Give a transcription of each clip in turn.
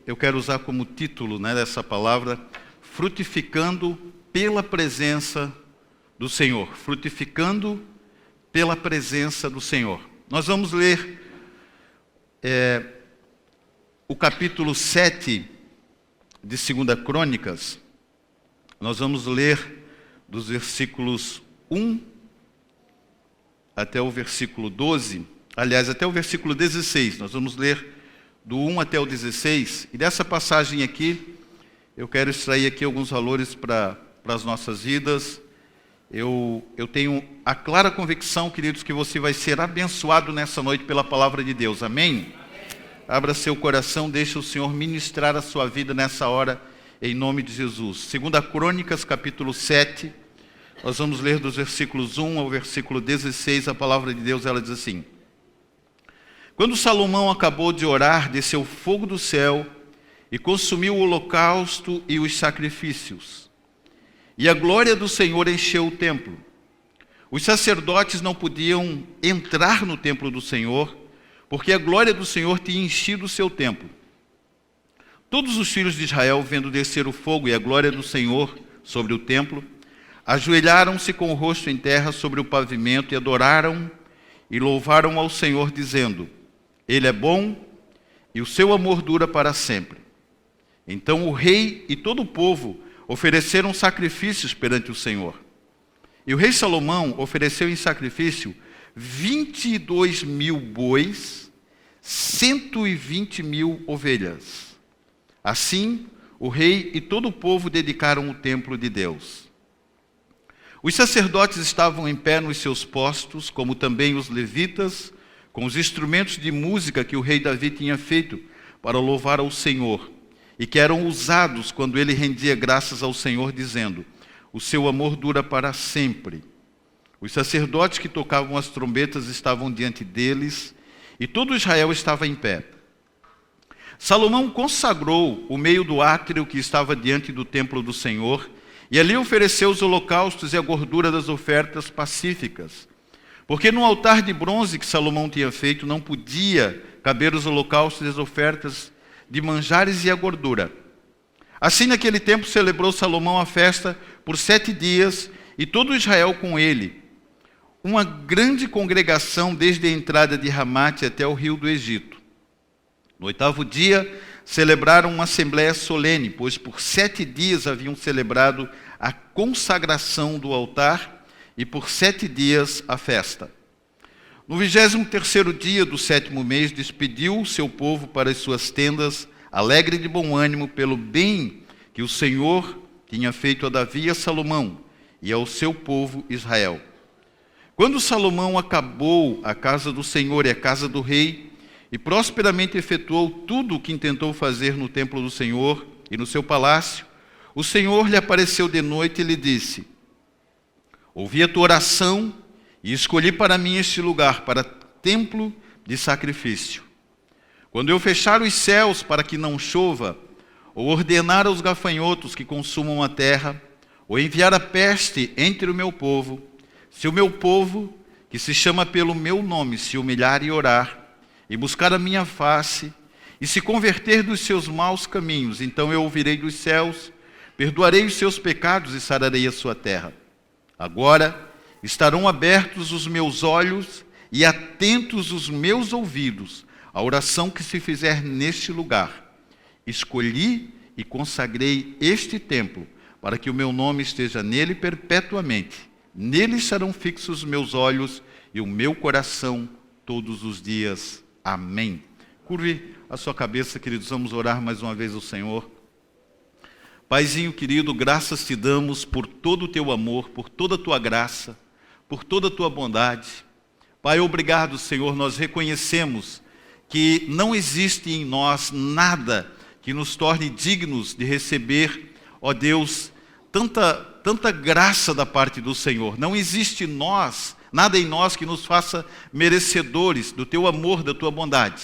eu quero usar como título, dessa palavra, frutificando pela presença do Senhor. Frutificando pela presença do Senhor. Nós vamos ler o capítulo 7 de 2 Crônicas. Nós vamos ler dos versículos 1 até o versículo 12. Aliás, até o versículo 16. Nós vamos ler do 1 até o 16. E dessa passagem aqui, eu quero extrair aqui alguns valores para as nossas vidas. Eu tenho a clara convicção, queridos, que você vai ser abençoado nessa noite pela palavra de Deus. Amém? Abra seu coração, deixe o Senhor ministrar a sua vida nessa hora, em nome de Jesus. 2 Crônicas, capítulo 7, nós vamos ler dos versículos 1 ao versículo 16, a palavra de Deus, ela diz assim: Quando Salomão acabou de orar, desceu fogo do céu e consumiu o holocausto e os sacrifícios. E a glória do Senhor encheu o templo. Os sacerdotes não podiam entrar no templo do Senhor, porque a glória do Senhor tinha enchido o seu templo. Todos os filhos de Israel, vendo descer o fogo e a glória do Senhor sobre o templo, ajoelharam-se com o rosto em terra sobre o pavimento e adoraram e louvaram ao Senhor, dizendo: Ele é bom e o seu amor dura para sempre. Então o rei e todo o povo ofereceram sacrifícios perante o Senhor. E o rei Salomão ofereceu em sacrifício 22.000 bois, 120.000 ovelhas. Assim, o rei e todo o povo dedicaram o templo de Deus. Os sacerdotes estavam em pé nos seus postos, como também os levitas, com os instrumentos de música que o rei Davi tinha feito para louvar ao Senhor, e que eram usados quando ele rendia graças ao Senhor, dizendo: O seu amor dura para sempre. Os sacerdotes que tocavam as trombetas estavam diante deles, e todo Israel estava em pé. Salomão consagrou o meio do átrio que estava diante do templo do Senhor, e ali ofereceu os holocaustos e a gordura das ofertas pacíficas. Porque no altar de bronze que Salomão tinha feito, não podia caber os holocaustos e as ofertas de manjares e a gordura. Assim, naquele tempo, celebrou Salomão a festa por 7 dias, e todo Israel com ele, uma grande congregação desde a entrada de Ramate até o rio do Egito. No 8º dia, celebraram uma assembléia solene, pois por 7 dias haviam celebrado a consagração do altar e por 7 dias a festa. No 23º dia do 7º mês, despediu o seu povo para as suas tendas, alegre de bom ânimo pelo bem que o Senhor tinha feito a Davi e a Salomão e ao seu povo Israel. Quando Salomão acabou a casa do Senhor e a casa do rei, e prosperamente efetuou tudo o que intentou fazer no templo do Senhor e no seu palácio, o Senhor lhe apareceu de noite e lhe disse: Ouvi a tua oração e escolhi para mim este lugar, para templo de sacrifício. Quando eu fechar os céus para que não chova, ou ordenar aos gafanhotos que consumam a terra, ou enviar a peste entre o meu povo, se o meu povo, que se chama pelo meu nome, se humilhar e orar, e buscar a minha face, e se converter dos seus maus caminhos, então eu ouvirei dos céus, perdoarei os seus pecados e sararei a sua terra. Agora estarão abertos os meus olhos e atentos os meus ouvidos à oração que se fizer neste lugar. Escolhi e consagrei este templo, para que o meu nome esteja nele perpetuamente. Nele estarão fixos os meus olhos e o meu coração todos os dias. Amém. Curve a sua cabeça, queridos, vamos orar mais uma vez ao Senhor. Paizinho querido, graças te damos por todo o teu amor, por toda a tua graça, por toda a tua bondade. Pai, obrigado, Senhor, nós reconhecemos que não existe em nós nada que nos torne dignos de receber, ó Deus, tanta graça da parte do Senhor. Não existe nada em nós que nos faça merecedores do teu amor, da tua bondade.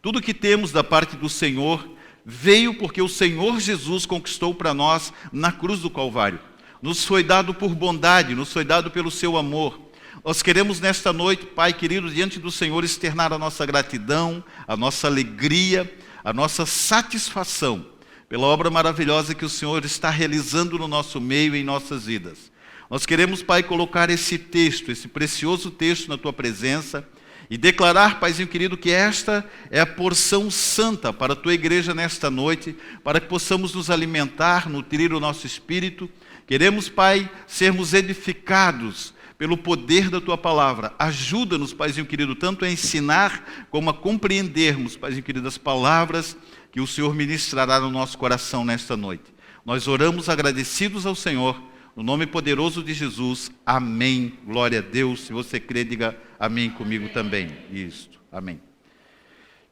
Tudo que temos da parte do Senhor veio porque o Senhor Jesus conquistou para nós na cruz do Calvário. Nos foi dado por bondade, nos foi dado pelo seu amor. Nós queremos nesta noite, Pai querido, diante do Senhor externar a nossa gratidão, a nossa alegria, a nossa satisfação pela obra maravilhosa que o Senhor está realizando no nosso meio e em nossas vidas. Nós queremos, Pai, colocar esse texto, esse precioso texto na Tua presença e declarar, Paizinho querido, que esta é a porção santa para a Tua igreja nesta noite, para que possamos nos alimentar, nutrir o nosso espírito. Queremos, Pai, sermos edificados pelo poder da Tua palavra. Ajuda-nos, Paizinho querido, tanto a ensinar como a compreendermos, Paizinho querido, as palavras que o Senhor ministrará no nosso coração nesta noite. Nós oramos agradecidos ao Senhor, no nome poderoso de Jesus. Amém. Glória a Deus. Se você crê, diga amém comigo também. Isto. Amém.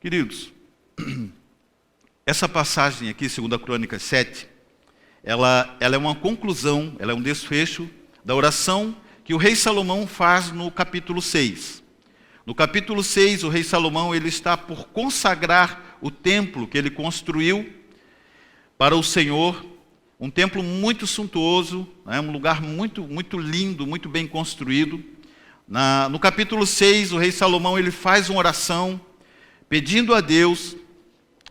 Queridos, essa passagem aqui, 2 Crônicas 7, ela é uma conclusão, ela é um desfecho da oração que o rei Salomão faz no capítulo 6. No capítulo 6, o rei Salomão ele está por consagrar o templo que ele construiu para o Senhor, um templo muito suntuoso, né, um lugar muito, muito lindo, muito bem construído. No capítulo 6, o rei Salomão ele faz uma oração pedindo a Deus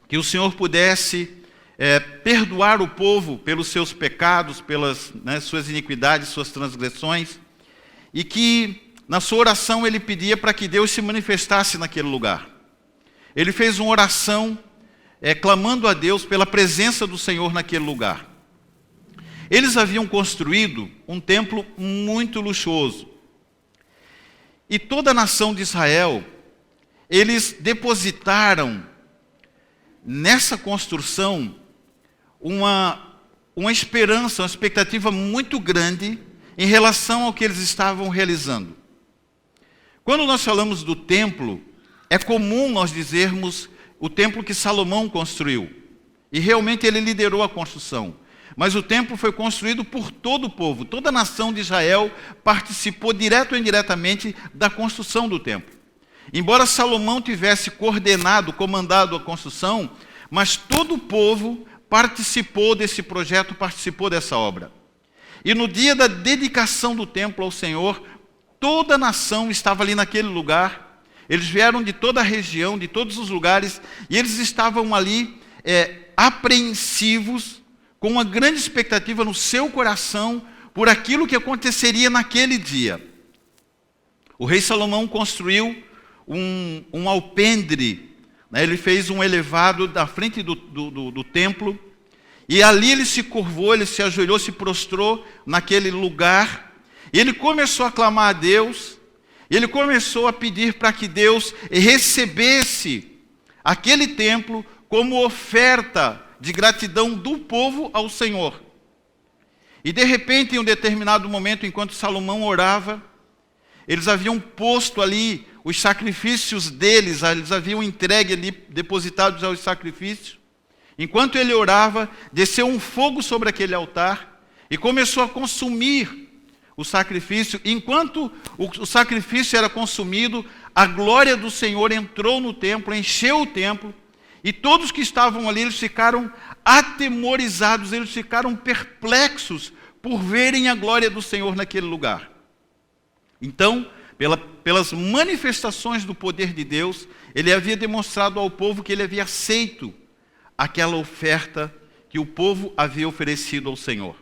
que o Senhor pudesse perdoar o povo pelos seus pecados, pelas suas iniquidades, suas transgressões, e que na sua oração ele pedia para que Deus se manifestasse naquele lugar. Ele fez uma oração clamando a Deus pela presença do Senhor naquele lugar. Eles haviam construído um templo muito luxuoso. E toda a nação de Israel, eles depositaram nessa construção uma esperança, uma expectativa muito grande em relação ao que eles estavam realizando. Quando nós falamos do templo, é comum nós dizermos o templo que Salomão construiu. E realmente ele liderou a construção. Mas o templo foi construído por todo o povo. Toda a nação de Israel participou direto ou indiretamente da construção do templo. Embora Salomão tivesse coordenado, comandado a construção, mas todo o povo participou desse projeto, participou dessa obra. E no dia da dedicação do templo ao Senhor, toda a nação estava ali naquele lugar. Eles vieram de toda a região, de todos os lugares, e eles estavam ali apreensivos, com uma grande expectativa no seu coração por aquilo que aconteceria naquele dia. O rei Salomão construiu um alpendre, né? Ele fez um elevado da frente do templo, e ali ele se curvou, ele se ajoelhou, se prostrou naquele lugar, e ele começou a clamar a Deus, e ele começou a pedir para que Deus recebesse aquele templo como oferta de gratidão do povo ao Senhor. E de repente, em um determinado momento, enquanto Salomão orava, eles haviam posto ali os sacrifícios deles, eles haviam entregue ali, depositados aos sacrifícios. Enquanto ele orava, desceu um fogo sobre aquele altar e começou a consumir o sacrifício. Enquanto o sacrifício era consumido, a glória do Senhor entrou no templo, encheu o templo, e todos que estavam ali, eles ficaram atemorizados, eles ficaram perplexos por verem a glória do Senhor naquele lugar. Então, pelas manifestações do poder de Deus, ele havia demonstrado ao povo que ele havia aceito aquela oferta que o povo havia oferecido ao Senhor.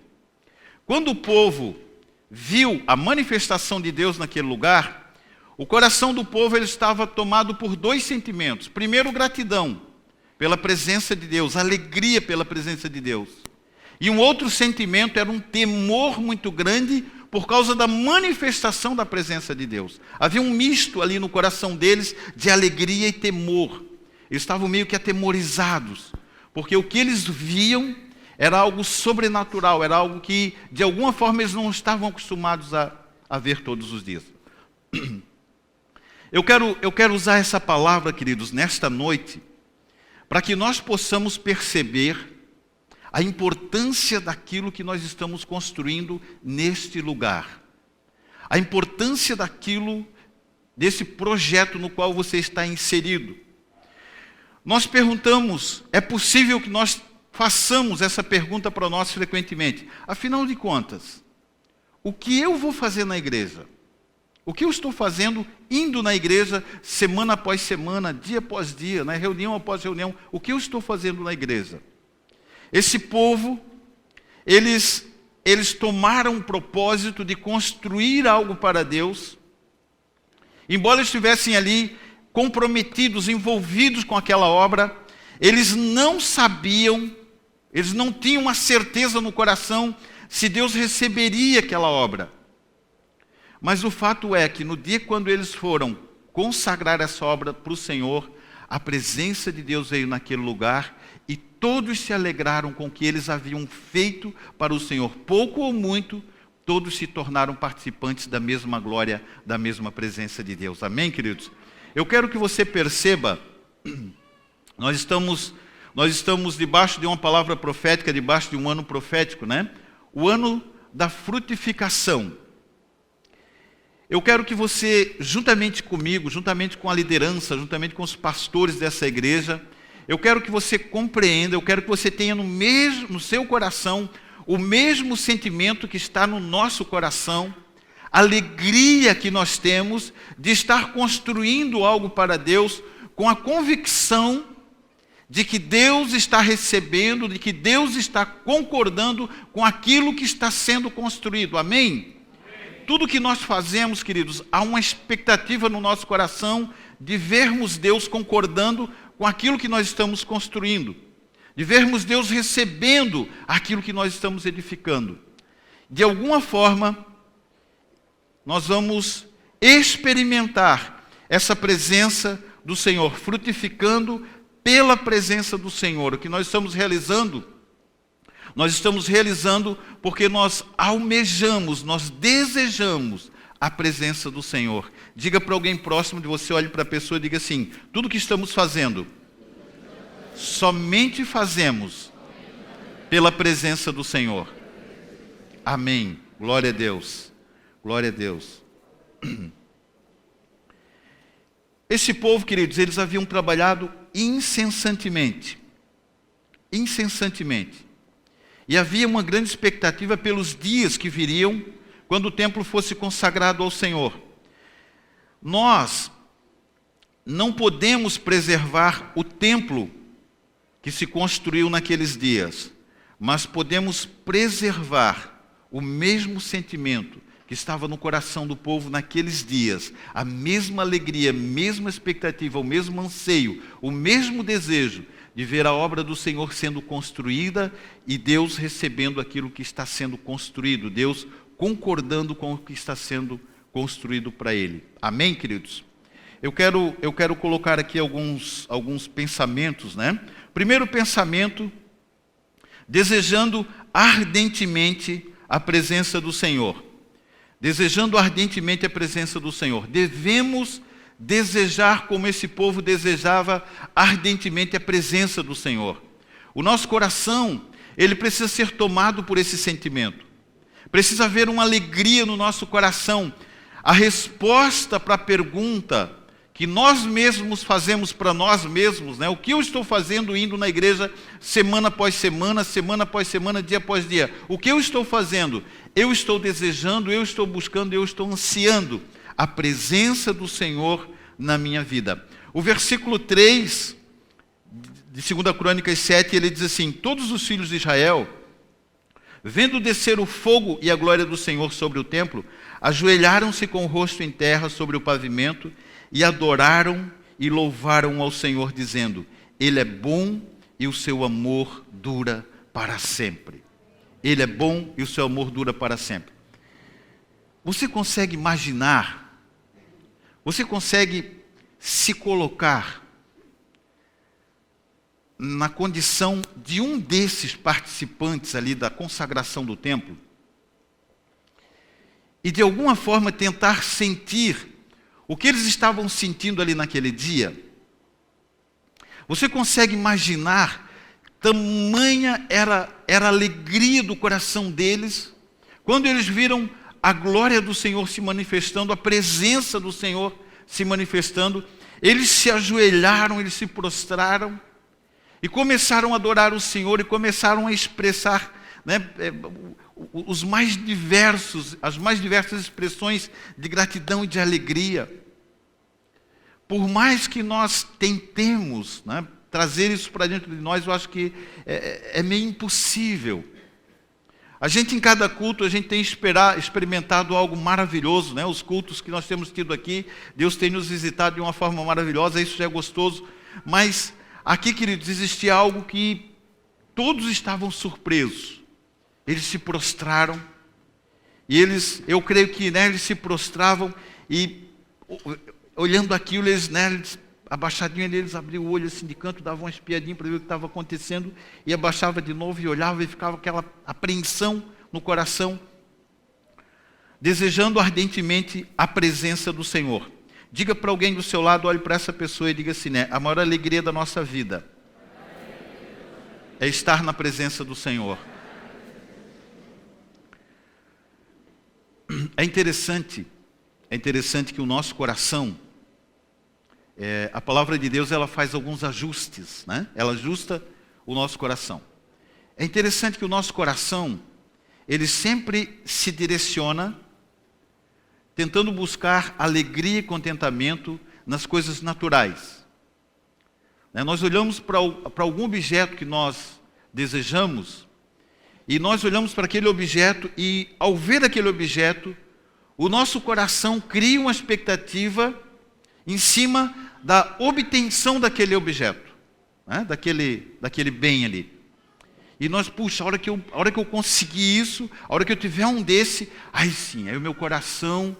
Quando o povo viu a manifestação de Deus naquele lugar, o coração do povo ele estava tomado por dois sentimentos. Primeiro, gratidão pela presença de Deus, alegria pela presença de Deus. E um outro sentimento era um temor muito grande por causa da manifestação da presença de Deus. Havia um misto ali no coração deles de alegria e temor. Eles estavam meio que atemorizados, porque o que eles viam era algo sobrenatural, era algo que de alguma forma eles não estavam acostumados a ver todos os dias. Eu quero usar essa palavra, queridos, nesta noite, para que nós possamos perceber a importância daquilo que nós estamos construindo neste lugar. A importância desse projeto no qual você está inserido. Nós perguntamos, é possível que nós façamos essa pergunta para nós frequentemente. Afinal de contas, o que eu vou fazer na igreja? O que eu estou fazendo indo na igreja semana após semana, dia após dia, né? Reunião após reunião? O que eu estou fazendo na igreja? Esse povo, eles tomaram o propósito de construir algo para Deus, embora estivessem ali comprometidos, envolvidos com aquela obra, eles não sabiam, eles não tinham uma certeza no coração se Deus receberia aquela obra. Mas o fato é que no dia quando eles foram consagrar essa obra para o Senhor, a presença de Deus veio naquele lugar e todos se alegraram com o que eles haviam feito para o Senhor. Pouco ou muito, todos se tornaram participantes da mesma glória, da mesma presença de Deus. Amém, queridos? Eu quero que você perceba, nós estamos debaixo de uma palavra profética, debaixo de um ano profético, né? O ano da frutificação. Eu quero que você, juntamente comigo, juntamente com a liderança, juntamente com os pastores dessa igreja, eu quero que você compreenda, eu quero que você tenha no seu coração o mesmo sentimento que está no nosso coração, a alegria que nós temos de estar construindo algo para Deus, com a convicção de que Deus está recebendo, de que Deus está concordando com aquilo que está sendo construído. Amém? Tudo que nós fazemos, queridos, há uma expectativa no nosso coração de vermos Deus concordando com aquilo que nós estamos construindo, de vermos Deus recebendo aquilo que nós estamos edificando. De alguma forma, nós vamos experimentar essa presença do Senhor, frutificando pela presença do Senhor. O que nós estamos realizando porque nós almejamos, nós desejamos a presença do Senhor. Diga para alguém próximo de você, olhe para a pessoa e diga assim: tudo que estamos fazendo, somente fazemos pela presença do Senhor. Amém. Glória a Deus. Glória a Deus. Esse povo, queridos, eles haviam trabalhado incessantemente. E havia uma grande expectativa pelos dias que viriam, quando o templo fosse consagrado ao Senhor. Nós não podemos preservar o templo que se construiu naqueles dias, mas podemos preservar o mesmo sentimento que estava no coração do povo naqueles dias, a mesma alegria, a mesma expectativa, o mesmo anseio, o mesmo desejo de ver a obra do Senhor sendo construída e Deus recebendo aquilo que está sendo construído, Deus concordando com o que está sendo construído para Ele. Amém, queridos? Eu quero colocar aqui alguns pensamentos, né? Primeiro pensamento, desejando ardentemente a presença do Senhor. Desejando ardentemente a presença do Senhor. Devemos desejar como esse povo desejava ardentemente a presença do Senhor. O nosso coração, ele precisa ser tomado por esse sentimento. Precisa haver uma alegria no nosso coração. A resposta para a pergunta que nós mesmos fazemos para nós mesmos, né? O que eu estou fazendo indo na igreja semana após semana, semana após semana, dia após dia? O que eu estou fazendo? Eu estou desejando, eu estou buscando, eu estou ansiando a presença do Senhor na minha vida. O versículo 3 de 2 Crônicas 7, ele diz assim: todos os filhos de Israel, vendo descer o fogo e a glória do Senhor sobre o templo, ajoelharam-se com o rosto em terra sobre o pavimento e adoraram e louvaram ao Senhor, dizendo: Ele é bom e o seu amor dura para sempre. Ele é bom e o seu amor dura para sempre. Você consegue imaginar? Você consegue se colocar na condição de um desses participantes ali da consagração do templo? E de alguma forma tentar sentir o que eles estavam sentindo ali naquele dia? Você consegue imaginar tamanha era a alegria do coração deles quando eles viram a glória do Senhor se manifestando, a presença do Senhor se manifestando? Eles se ajoelharam, eles se prostraram e começaram a adorar o Senhor e começaram a expressar, né, os mais diversos, as mais diversas expressões de gratidão e de alegria. Por mais que nós tentemos, né, trazer isso para dentro de nós, eu acho que é meio impossível. A gente, em cada culto, a gente tem experimentado algo maravilhoso, né? Os cultos que nós temos tido aqui, Deus tem nos visitado de uma forma maravilhosa, isso já é gostoso. Mas aqui, queridos, existia algo que todos estavam surpresos. Eles se prostraram, e eu creio que, né, eles se prostravam, e olhando aquilo, eles abaixadinho, eles abriam o olho assim de canto, davam uma espiadinha para ver o que estava acontecendo, e abaixava de novo e olhava, e ficava aquela apreensão no coração, desejando ardentemente a presença do Senhor. Diga para alguém do seu lado, olhe para essa pessoa e diga assim, né? A maior alegria da nossa vida é estar na presença do Senhor. É interessante que o nosso coração, a palavra de Deus, ela faz alguns ajustes, né? Ela ajusta o nosso coração. É interessante que o nosso coração, ele sempre se direciona tentando buscar alegria e contentamento nas coisas naturais. Nós olhamos para algum objeto que nós desejamos, e nós olhamos para aquele objeto, e ao ver aquele objeto, o nosso coração cria uma expectativa em cima da obtenção daquele objeto, né? daquele bem ali. E nós, puxa, a hora que eu conseguir isso, a hora que eu tiver um desse, aí sim, aí o meu coração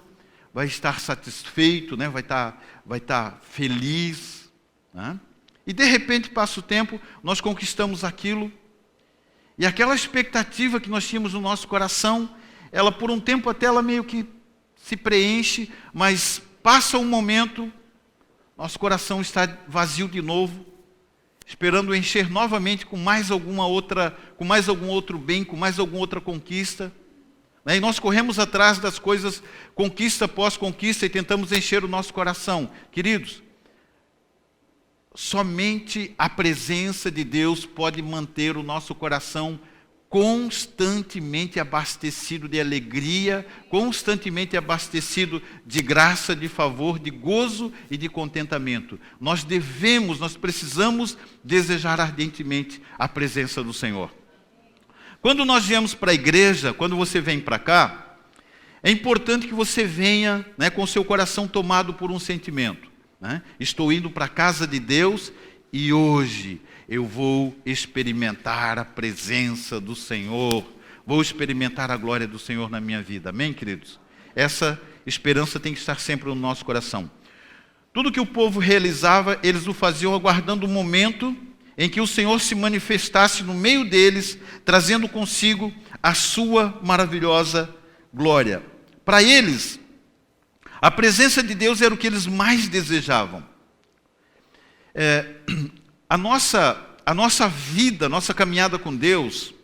vai estar satisfeito, né? vai estar feliz. Né? E de repente passa o tempo, nós conquistamos aquilo, e aquela expectativa que nós tínhamos no nosso coração, ela por um tempo até ela meio que se preenche, mas passa um momento, nosso coração está vazio de novo, esperando encher novamente com mais algum outro bem, com mais alguma outra conquista. E nós corremos atrás das coisas, conquista após conquista, e tentamos encher o nosso coração. Queridos, somente a presença de Deus pode manter o nosso coração constantemente abastecido de alegria, constantemente abastecido de graça, de favor, de gozo e de contentamento. Nós precisamos desejar ardentemente a presença do Senhor. Quando nós viemos para a igreja, quando você vem para cá, é importante que você venha, né, com o seu coração tomado por um sentimento. Né? Estou indo para a casa de Deus e hoje eu vou experimentar a presença do Senhor, vou experimentar a glória do Senhor na minha vida. Amém, queridos? Essa esperança tem que estar sempre no nosso coração. Tudo que o povo realizava, eles o faziam aguardando o momento em que o Senhor se manifestasse no meio deles, trazendo consigo a sua maravilhosa glória. Para eles, a presença de Deus era o que eles mais desejavam. A nossa vida, a nossa caminhada com Deus,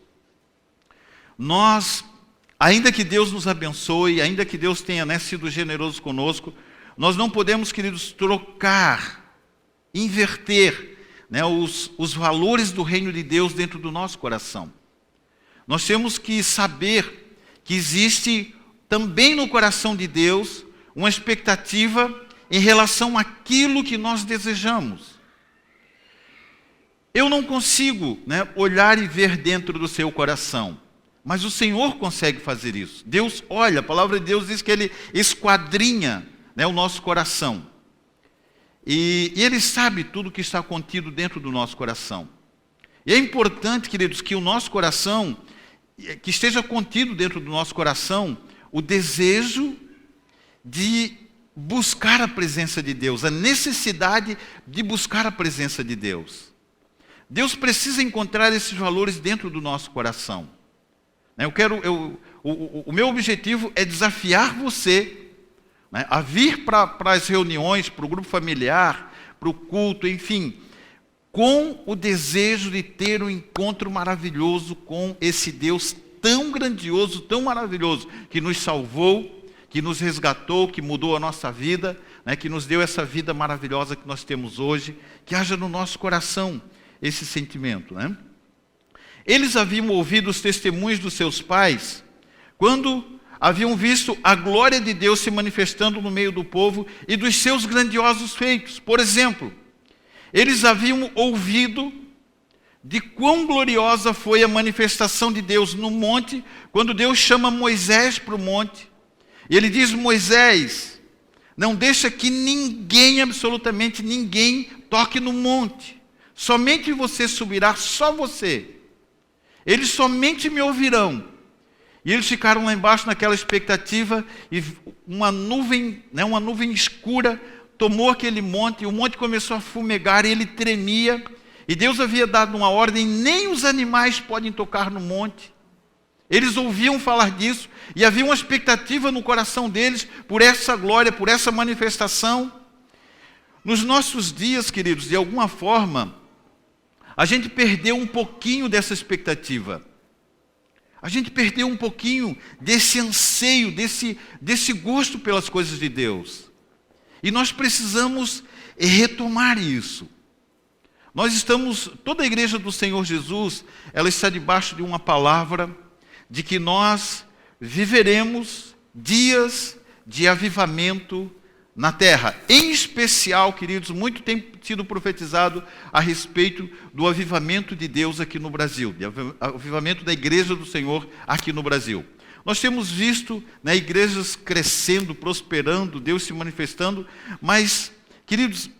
ainda que Deus nos abençoe, ainda que Deus tenha, né, sido generoso conosco, nós não podemos, queridos, trocar, inverter, né, os valores do reino de Deus dentro do nosso coração. Nós temos que saber que existe também no coração de Deus uma expectativa em relação àquilo que nós desejamos. Eu não consigo, né, olhar e ver dentro do seu coração, mas o Senhor consegue fazer isso. Deus olha, a palavra de Deus diz que Ele esquadrinha, né, o nosso coração. E Ele sabe tudo que está contido dentro do nosso coração. E é importante, queridos, que o nosso coração, que esteja contido dentro do nosso coração, o desejo de buscar a presença de Deus, a necessidade de buscar a presença de Deus. Deus precisa encontrar esses valores dentro do nosso coração. O meu objetivo é desafiar você, né, a vir para as reuniões, para o grupo familiar, para o culto, enfim, com o desejo de ter um encontro maravilhoso com esse Deus tão grandioso, tão maravilhoso, que nos salvou, que nos resgatou, que mudou a nossa vida, né, que nos deu essa vida maravilhosa que nós temos hoje, que haja no nosso coração esse sentimento. Né? Eles haviam ouvido os testemunhos dos seus pais quando haviam visto a glória de Deus se manifestando no meio do povo e dos seus grandiosos feitos. Por exemplo, eles haviam ouvido de quão gloriosa foi a manifestação de Deus no monte, quando Deus chama Moisés para o monte. E ele diz: Moisés, não deixa que ninguém, absolutamente ninguém, toque no monte. Somente você subirá, só você. Eles somente me ouvirão. E eles ficaram lá embaixo naquela expectativa, e uma nuvem escura tomou aquele monte, e o monte começou a fumegar, e ele tremia. E Deus havia dado uma ordem: nem os animais podem tocar no monte. Eles ouviam falar disso, e havia uma expectativa no coração deles por essa glória, por essa manifestação. Nos nossos dias, queridos, de alguma forma, a gente perdeu um pouquinho dessa expectativa. A gente perdeu um pouquinho desse anseio, desse gosto pelas coisas de Deus. E nós precisamos retomar isso. Toda a igreja do Senhor Jesus, ela está debaixo de uma palavra de que nós viveremos dias de avivamento na terra. Em especial, queridos, muito tem sido profetizado a respeito do avivamento de Deus aqui no Brasil, do avivamento da igreja do Senhor aqui no Brasil. Nós temos visto, né, igrejas crescendo, prosperando, Deus se manifestando, mas, queridos,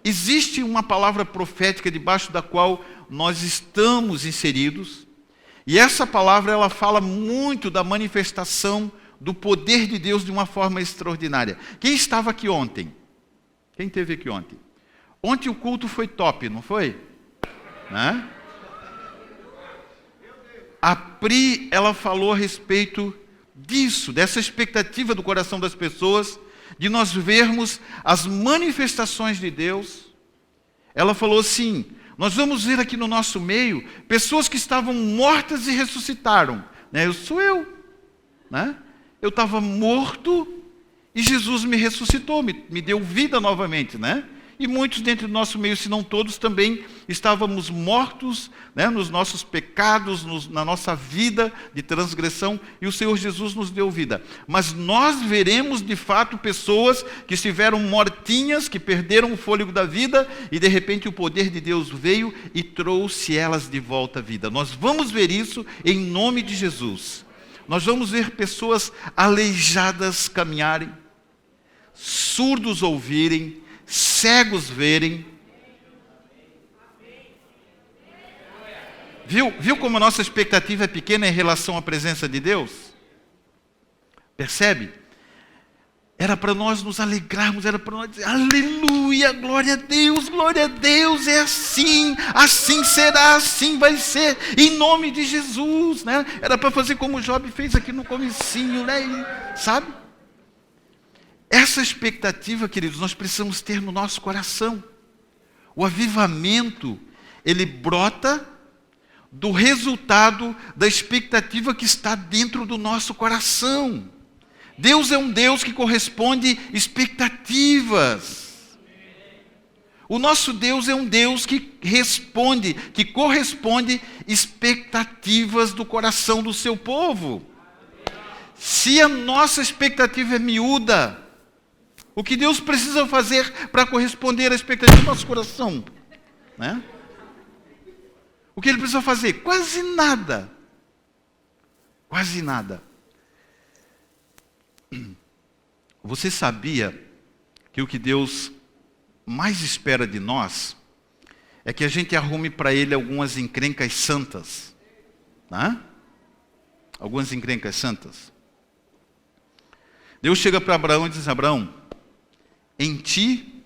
existe uma palavra profética debaixo da qual nós estamos inseridos, e essa palavra ela fala muito da manifestação do poder de Deus de uma forma extraordinária. Quem estava aqui ontem? Quem esteve aqui ontem? Ontem o culto foi top, não foi? Né? A Pri, ela falou a respeito disso, dessa expectativa do coração das pessoas, de nós vermos as manifestações de Deus. Ela falou assim: nós vamos ver aqui no nosso meio pessoas que estavam mortas e ressuscitaram. Né? Sou eu. Né? Eu estava morto e Jesus me ressuscitou, me deu vida novamente, né? E muitos dentro do nosso meio, se não todos, também estávamos mortos, né, nos nossos pecados, na nossa vida de transgressão, e o Senhor Jesus nos deu vida. Mas nós veremos de fato pessoas que estiveram mortinhas, que perderam o fôlego da vida, e de repente o poder de Deus veio e trouxe elas de volta à vida. Nós vamos ver isso em nome de Jesus. Nós vamos ver pessoas aleijadas caminharem, surdos ouvirem, cegos verem. Viu como a nossa expectativa é pequena em relação à presença de Deus? Percebe? Era para nós nos alegrarmos, era para nós dizer: aleluia, glória a Deus, é assim, assim será, assim vai ser, em nome de Jesus, né? Era para fazer como o Job fez aqui no comecinho, né? Sabe? Essa expectativa, queridos, nós precisamos ter no nosso coração. O avivamento, ele brota do resultado da expectativa que está dentro do nosso coração. Deus é um Deus que corresponde expectativas. O nosso Deus é um Deus que responde, que corresponde expectativas do coração do seu povo. Se a nossa expectativa é miúda, o que Deus precisa fazer para corresponder à expectativa do nosso coração? Né? O que Ele precisa fazer? Quase nada. Quase nada. Você sabia que o que Deus mais espera de nós é que a gente arrume para Ele algumas encrencas santas? Né? Algumas encrencas santas. Deus chega para Abraão e diz: Abraão, em ti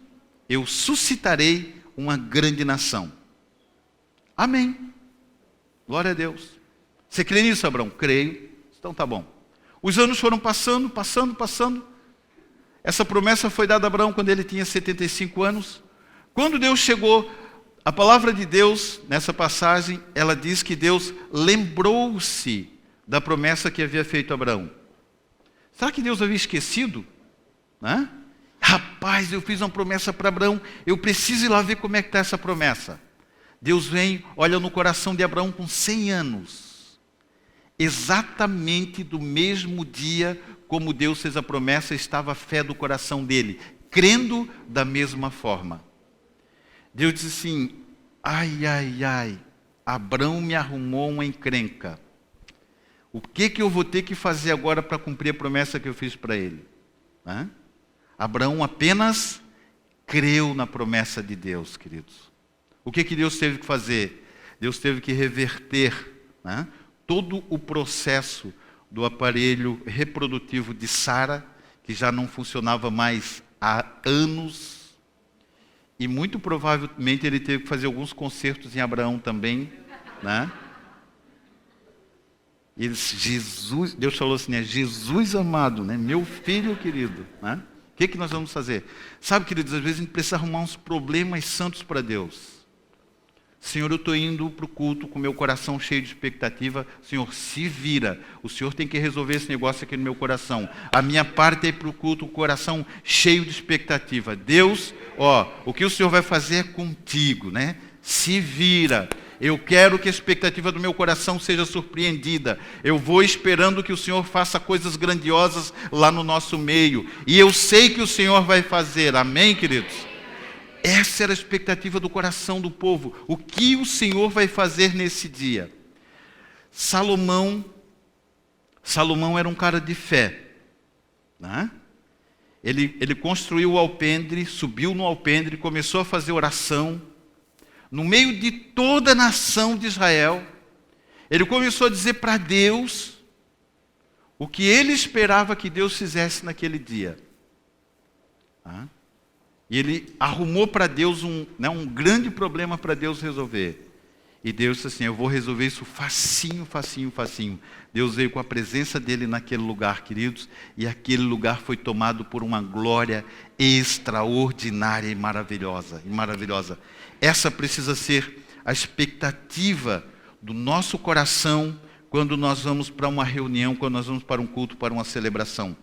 eu suscitarei uma grande nação. Amém. Glória a Deus. Você crê nisso, Abraão? Creio. Então tá bom. Os anos foram passando. Essa promessa foi dada a Abraão quando ele tinha 75 anos. Quando Deus chegou, a palavra de Deus, nessa passagem, ela diz que Deus lembrou-se da promessa que havia feito a Abraão. Será que Deus havia esquecido? Né? Rapaz, eu fiz uma promessa para Abraão, eu preciso ir lá ver como é que está essa promessa. Deus vem, olha no coração de Abraão com 100 anos. exatamente do mesmo dia como Deus fez a promessa, estava a fé do coração dele, crendo da mesma forma. Deus disse assim: ai, ai, ai, Abrão me arrumou uma encrenca. O que eu vou ter que fazer agora para cumprir a promessa que eu fiz para ele? Abraão apenas creu na promessa de Deus, queridos. O que Deus teve que fazer? Deus teve que reverter todo o processo do aparelho reprodutivo de Sara, que já não funcionava mais há anos. E muito provavelmente ele teve que fazer alguns consertos em Abraão também. E Jesus, Deus falou assim, Jesus amado, meu filho querido. O que nós vamos fazer? Sabe, queridos, às vezes a gente precisa arrumar uns problemas santos para Deus. Senhor, eu estou indo para o culto com meu coração cheio de expectativa. Senhor, se vira. O Senhor tem que resolver esse negócio aqui no meu coração. A minha parte é ir para o culto com o coração cheio de expectativa. Deus, o que o Senhor vai fazer é contigo, Se vira. Eu quero que a expectativa do meu coração seja surpreendida. Eu vou esperando que o Senhor faça coisas grandiosas lá no nosso meio. E eu sei que o Senhor vai fazer. Amém, queridos? Essa era a expectativa do coração do povo. O que o Senhor vai fazer nesse dia? Salomão era um cara de fé. Ele construiu o alpendre, subiu no alpendre, começou a fazer oração. No meio de toda a nação de Israel, ele começou a dizer para Deus o que ele esperava que Deus fizesse naquele dia. E ele arrumou para Deus um grande problema para Deus resolver. E Deus disse assim: eu vou resolver isso facinho, facinho, facinho. Deus veio com a presença dele naquele lugar, queridos, e aquele lugar foi tomado por uma glória extraordinária e maravilhosa. Essa precisa ser a expectativa do nosso coração quando nós vamos para uma reunião, quando nós vamos para um culto, para uma celebração.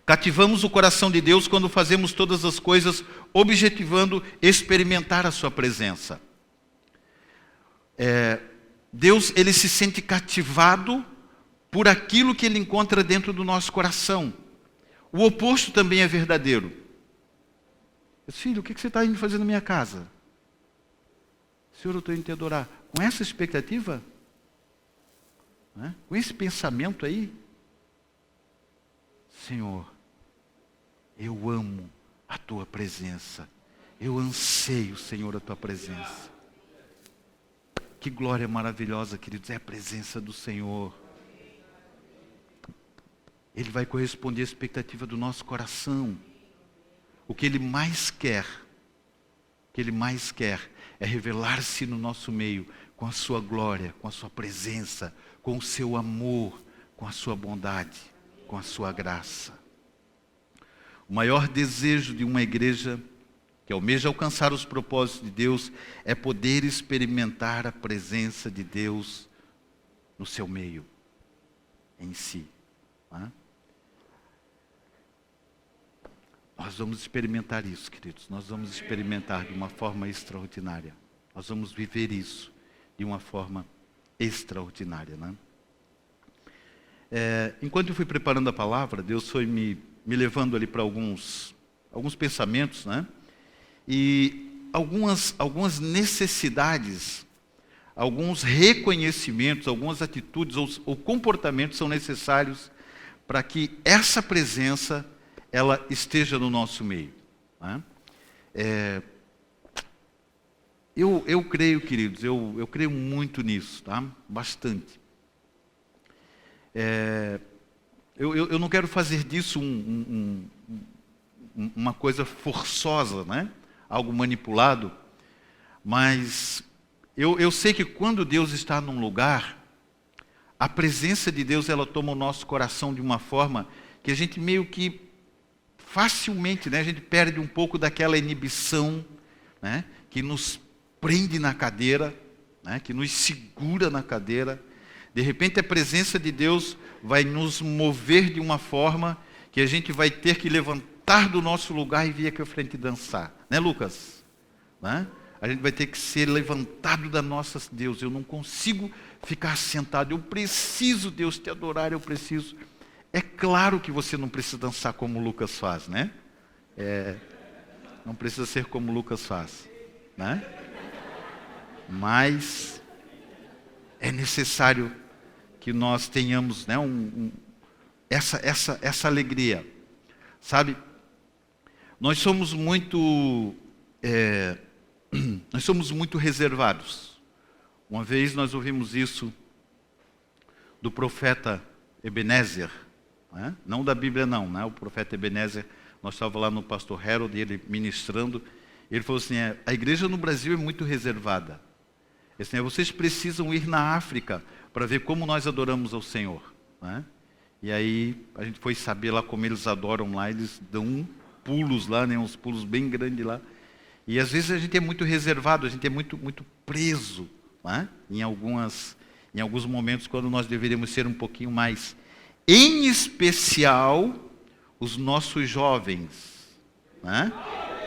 Cativamos o coração de Deus quando fazemos todas as coisas objetivando experimentar a sua presença. Deus, ele se sente cativado por aquilo que ele encontra dentro do nosso coração. O oposto também é verdadeiro. Filho, o que você está indo fazer na minha casa? Senhor, eu estou indo te adorar. Com essa expectativa? Com esse pensamento aí? Senhor, eu amo a tua presença. Eu anseio, Senhor, a tua presença. Que glória maravilhosa, queridos, é a presença do Senhor. Ele vai corresponder à expectativa do nosso coração. O que Ele mais quer, é revelar-se no nosso meio com a sua glória, com a sua presença, com o seu amor, com a sua bondade, com a sua graça. O maior desejo de uma igreja que almeja alcançar os propósitos de Deus é poder experimentar a presença de Deus no seu meio, em si. Nós vamos experimentar isso, queridos. Nós vamos experimentar de uma forma extraordinária. Nós vamos viver isso de uma forma extraordinária. Enquanto eu fui preparando a palavra, Deus foi me levando ali para alguns pensamentos, e algumas necessidades, alguns reconhecimentos, algumas atitudes ou comportamentos são necessários para que essa presença ela esteja no nosso meio. Eu creio, queridos, eu creio muito nisso, bastante. Eu não quero fazer disso uma coisa forçosa, algo manipulado, mas eu sei que quando Deus está num lugar, a presença de Deus ela toma o nosso coração de uma forma que a gente meio que facilmente, a gente perde um pouco daquela inibição, que nos prende na cadeira, que nos segura na cadeira. De repente a presença de Deus vai nos mover de uma forma que a gente vai ter que levantar do nosso lugar e vir aqui à frente dançar. Lucas? a gente vai ter que ser levantado da nossa... Deus, eu não consigo ficar sentado, eu preciso, Deus, te adorar, eu preciso. É claro que você não precisa dançar como o Lucas faz, né? Não precisa ser como o Lucas faz, né? Mas é necessário que nós tenhamos, né, essa alegria. Sabe? Nós somos muito reservados. Uma vez nós ouvimos isso do profeta Ebenezer, né? Não da Bíblia não, né? O profeta Ebenezer, nós estávamos lá no pastor Harold, ele ministrando, ele falou assim, a igreja no Brasil é muito reservada. Assim, vocês precisam ir na África para ver como nós adoramos ao Senhor, né? E aí a gente foi saber lá como eles adoram lá, eles dão pulos lá, né? Uns pulos bem grandes lá. E às vezes a gente é muito reservado, a gente é muito preso, né? Em alguns momentos, quando nós deveríamos ser um pouquinho mais. Em especial, os nossos jovens, né?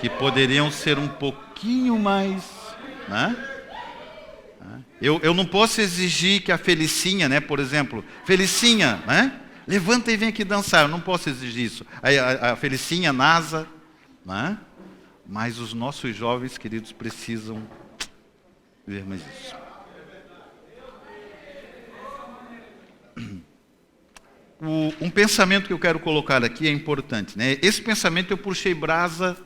Que poderiam ser um pouquinho mais, né? Eu não posso exigir que a Felicinha, né? Por exemplo, Felicinha, né? Levanta e vem aqui dançar, eu não posso exigir isso. A Felicinha, a NASA, né? Mas os nossos jovens, queridos, precisam ver mais isso. Um pensamento que eu quero colocar aqui é importante, né? Esse pensamento eu puxei brasa,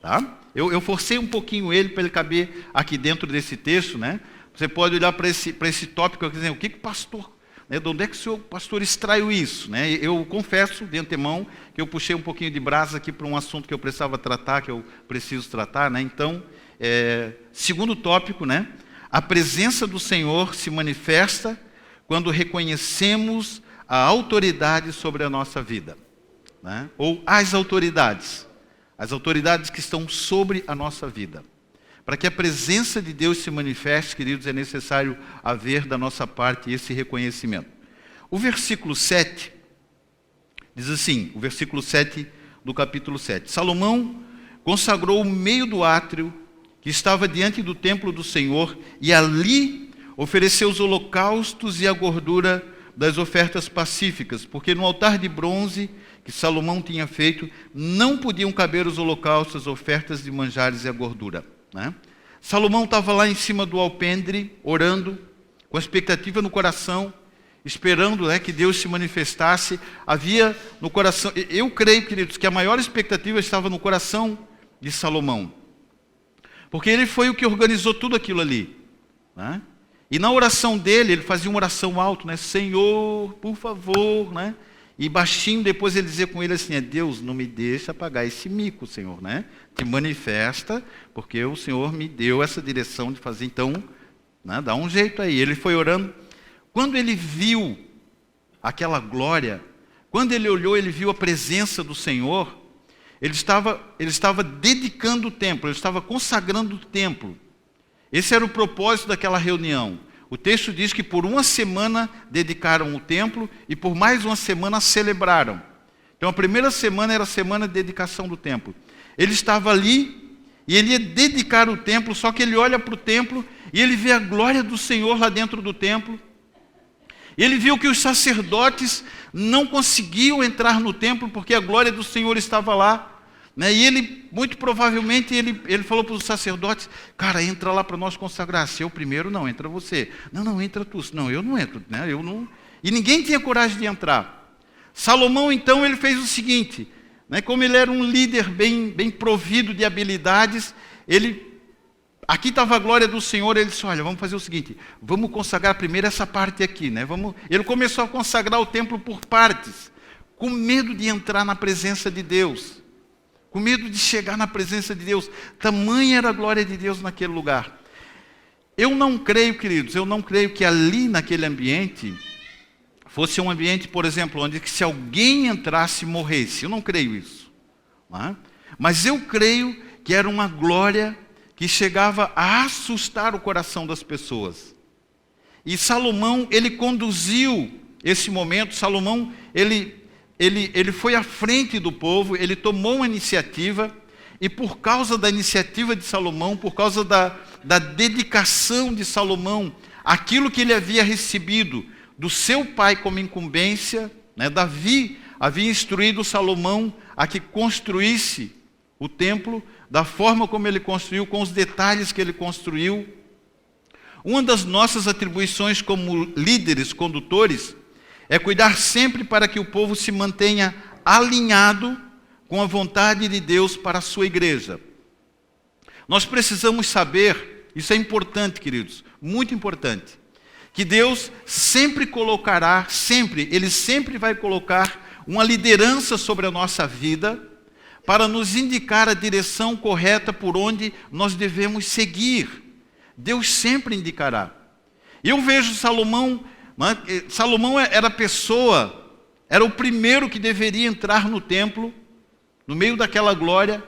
tá? Eu forcei um pouquinho ele para ele caber aqui dentro desse texto, né? Você pode olhar para esse tópico e dizer, o que o pastor, né? De onde é que o senhor pastor extraiu isso, né? Eu confesso de antemão que eu puxei um pouquinho de brasa aqui para um assunto que eu precisava tratar, que eu preciso tratar, né? Então, segundo tópico, né? A presença do Senhor se manifesta quando reconhecemos a autoridade sobre a nossa vida, né? Ou as autoridades que estão sobre a nossa vida. Para que a presença de Deus se manifeste, queridos, é necessário haver da nossa parte esse reconhecimento. O versículo 7 diz assim, o versículo 7 do capítulo 7. Salomão consagrou o meio do átrio que estava diante do templo do Senhor e ali ofereceu os holocaustos e a gordura das ofertas pacíficas, porque no altar de bronze que Salomão tinha feito, não podiam caber os holocaustos, as ofertas de manjares e a gordura, né? Salomão estava lá em cima do alpendre, orando, com a expectativa no coração, esperando, né, que Deus se manifestasse. Havia no coração, eu creio, queridos, que a maior expectativa estava no coração de Salomão, porque ele foi o que organizou tudo aquilo ali, né? E na oração dele, ele fazia uma oração alta, né? Senhor, por favor, né? E baixinho, depois ele dizia com ele assim, Deus, não me deixa pagar esse mico, Senhor, né? Te manifesta, porque o Senhor me deu essa direção de fazer, então, né? Dá um jeito aí. Ele foi orando. Quando ele viu aquela glória, quando ele olhou, ele viu a presença do Senhor, ele estava dedicando o templo, ele estava consagrando o templo. Esse era o propósito daquela reunião. O texto diz que por uma semana dedicaram o templo e por mais uma semana celebraram. Então a primeira semana era a semana de dedicação do templo. Ele estava ali e ele ia dedicar o templo, só que ele olha para o templo e ele vê a glória do Senhor lá dentro do templo. Ele viu que os sacerdotes não conseguiam entrar no templo porque a glória do Senhor estava lá. Né? E ele, muito provavelmente, ele falou para os sacerdotes, cara, entra lá para nós consagrar. Se eu primeiro, não, entra você. Não, entra tu. Não, eu não entro. Né? Eu não... E ninguém tinha coragem de entrar. Salomão, então, ele fez o seguinte, né? Como ele era um líder bem provido de habilidades, aqui estava a glória do Senhor, ele disse, olha, vamos fazer o seguinte, vamos consagrar primeiro essa parte aqui. Né? Ele começou a consagrar o templo por partes, com medo de entrar na presença de Deus. Com medo de chegar na presença de Deus. Tamanha era a glória de Deus naquele lugar. Eu não creio, queridos, que ali naquele ambiente fosse um ambiente, por exemplo, onde que se alguém entrasse, morresse. Eu não creio isso. Não é? Mas eu creio que era uma glória que chegava a assustar o coração das pessoas. E Salomão, ele conduziu esse momento. Salomão, ele foi à frente do povo, ele tomou uma iniciativa, e por causa da iniciativa de Salomão, por causa da dedicação de Salomão, aquilo que ele havia recebido do seu pai como incumbência, né? Davi havia instruído Salomão a que construísse o templo da forma como ele construiu, com os detalhes que ele construiu. Uma das nossas atribuições como líderes, condutores, é cuidar sempre para que o povo se mantenha alinhado com a vontade de Deus para a sua igreja. Nós precisamos saber, isso é importante, queridos, muito importante, que Deus sempre colocará, Ele sempre vai colocar uma liderança sobre a nossa vida para nos indicar a direção correta por onde nós devemos seguir. Deus sempre indicará. Eu vejo Salomão, né? Salomão era a pessoa, era o primeiro que deveria entrar no templo, no meio daquela glória,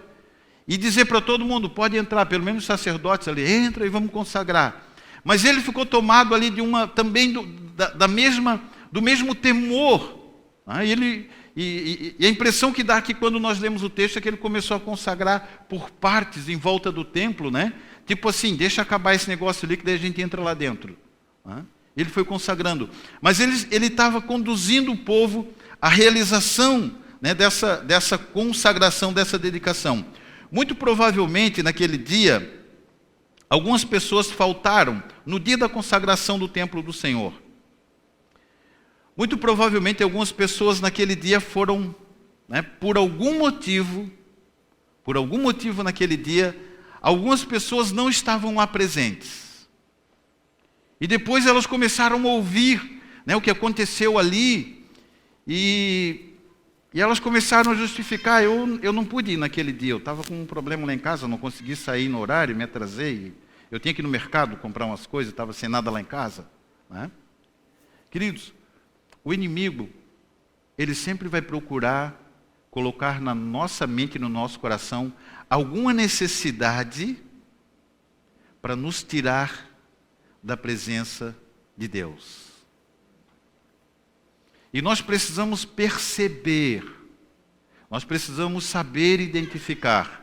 e dizer para todo mundo, pode entrar, pelo menos os sacerdotes ali, entra e vamos consagrar. Mas ele ficou tomado ali de também do mesmo temor. Né? E a impressão que dá aqui quando nós lemos o texto é que ele começou a consagrar por partes em volta do templo, né? Tipo assim, deixa acabar esse negócio ali que daí a gente entra lá dentro. Né? Ele foi consagrando. Mas ele estava conduzindo o povo à realização, né, dessa consagração, dessa dedicação. Muito provavelmente naquele dia, algumas pessoas faltaram no dia da consagração do templo do Senhor. Muito provavelmente algumas pessoas naquele dia foram, né, por algum motivo naquele dia, algumas pessoas não estavam lá presentes. E depois elas começaram a ouvir, né, o que aconteceu ali, e elas começaram a justificar, eu não pude ir naquele dia, eu estava com um problema lá em casa, não consegui sair no horário, me atrasei, eu tinha que ir no mercado comprar umas coisas, estava sem nada lá em casa. Né? Queridos, o inimigo, ele sempre vai procurar colocar na nossa mente e no nosso coração alguma necessidade para nos tirar da presença de Deus. E nós precisamos perceber, nós precisamos saber identificar.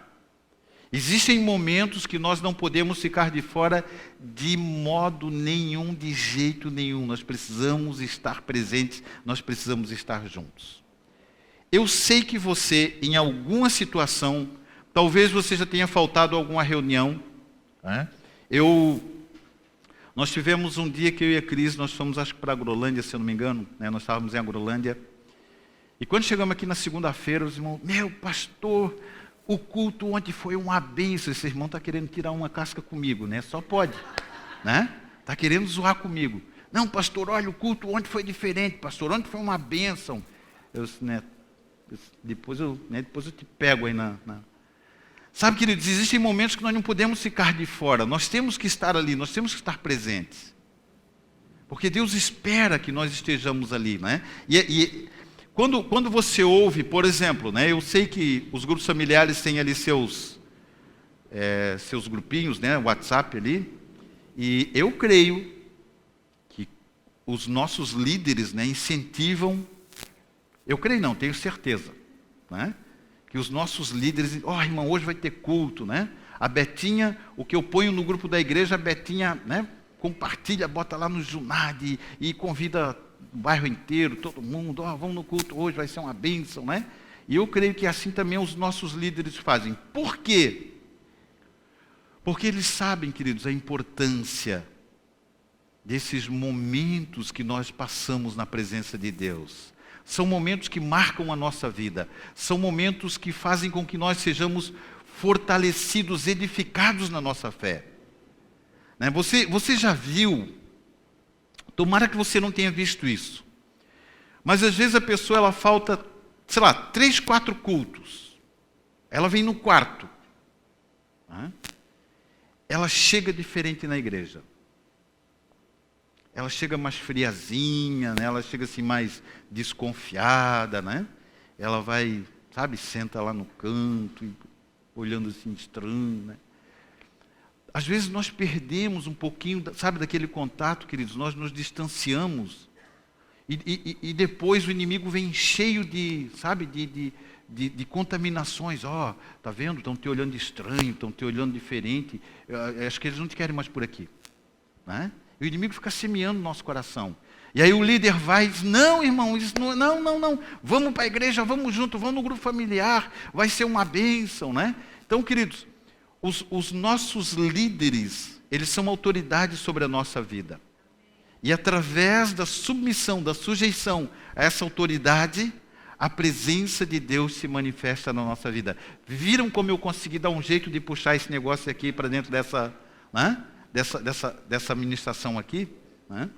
Existem momentos que nós não podemos ficar de fora de modo nenhum, de jeito nenhum. Nós precisamos estar presentes, nós precisamos estar juntos. Eu sei que você, em alguma situação, talvez você já tenha faltado a alguma reunião. Né? Nós tivemos um dia que eu e a Cris, nós fomos acho que para a Agrolândia, se eu não me engano, né? Nós estávamos em Agrolândia. E quando chegamos aqui na segunda-feira, os irmãos, meu pastor, o culto ontem foi uma bênção. Esse irmão está querendo tirar uma casca comigo, né? Só pode, né? Está querendo zoar comigo. Não, pastor, olha, o culto ontem foi diferente, pastor, ontem foi uma bênção. Depois eu te pego aí Sabe, queridos, existem momentos que nós não podemos ficar de fora. Nós temos que estar ali, nós temos que estar presentes. Porque Deus espera que nós estejamos ali, né? Quando você ouve, por exemplo, né, eu sei que os grupos familiares têm ali seus grupinhos, né, WhatsApp ali, e eu creio que os nossos líderes, né, incentivam, eu creio não, tenho certeza, né, que os nossos líderes, irmão, hoje vai ter culto, né, a Betinha, o que eu ponho no grupo da igreja, a Betinha, né, compartilha, bota lá no Junad e convida o bairro inteiro, todo mundo, vamos no culto hoje, vai ser uma bênção, né? E eu creio que assim também os nossos líderes fazem. Por quê? Porque eles sabem, queridos, a importância desses momentos que nós passamos na presença de Deus. São momentos que marcam a nossa vida. São momentos que fazem com que nós sejamos fortalecidos, edificados na nossa fé. Né? Você já viu, tomara que você não tenha visto isso, mas às vezes a pessoa ela falta, 3, 4 cultos. Ela vem no quarto. Né? Ela chega diferente na igreja. Ela chega mais friazinha, né? Ela chega assim mais desconfiada, né? Ela vai, senta lá no canto, olhando assim estranho, né? Às vezes nós perdemos um pouquinho, daquele contato, queridos, nós nos distanciamos. E depois o inimigo vem cheio de de contaminações. Ó, tá vendo? Estão te olhando estranho, estão te olhando diferente. Acho que eles não te querem mais por aqui. Né? E o inimigo fica semeando no nosso coração. E aí o líder vai e diz, não, irmão, isso não. Vamos para a igreja, vamos junto, vamos no grupo familiar, vai ser uma bênção, né? Então, queridos, os nossos líderes, eles são autoridades sobre a nossa vida. E através da submissão, da sujeição a essa autoridade, a presença de Deus se manifesta na nossa vida. Viram como eu consegui dar um jeito de puxar esse negócio aqui para dentro dessa, né? dessa ministração aqui? Né?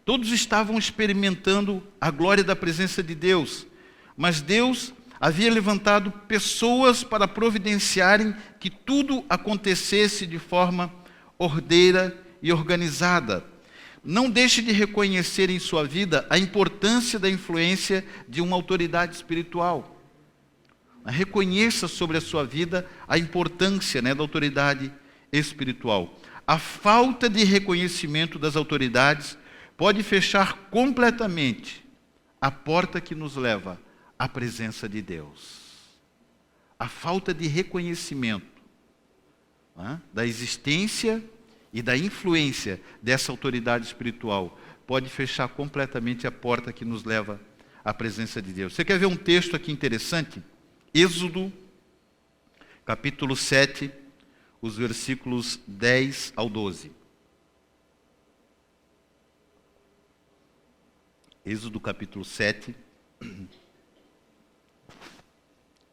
Todos estavam experimentando a glória da presença de Deus, mas Deus havia levantado pessoas para providenciarem que tudo acontecesse de forma ordeira e organizada. Não deixe de reconhecer em sua vida a importância da influência de uma autoridade espiritual. Reconheça sobre a sua vida a importância, né, da autoridade espiritual. A falta de reconhecimento das autoridades pode fechar completamente a porta que nos leva à presença de Deus. A falta de reconhecimento, né, da existência e da influência dessa autoridade espiritual pode fechar completamente a porta que nos leva à presença de Deus. Você quer ver um texto aqui interessante? Êxodo, capítulo 7, os versículos 10 ao 12. Êxodo, capítulo 7,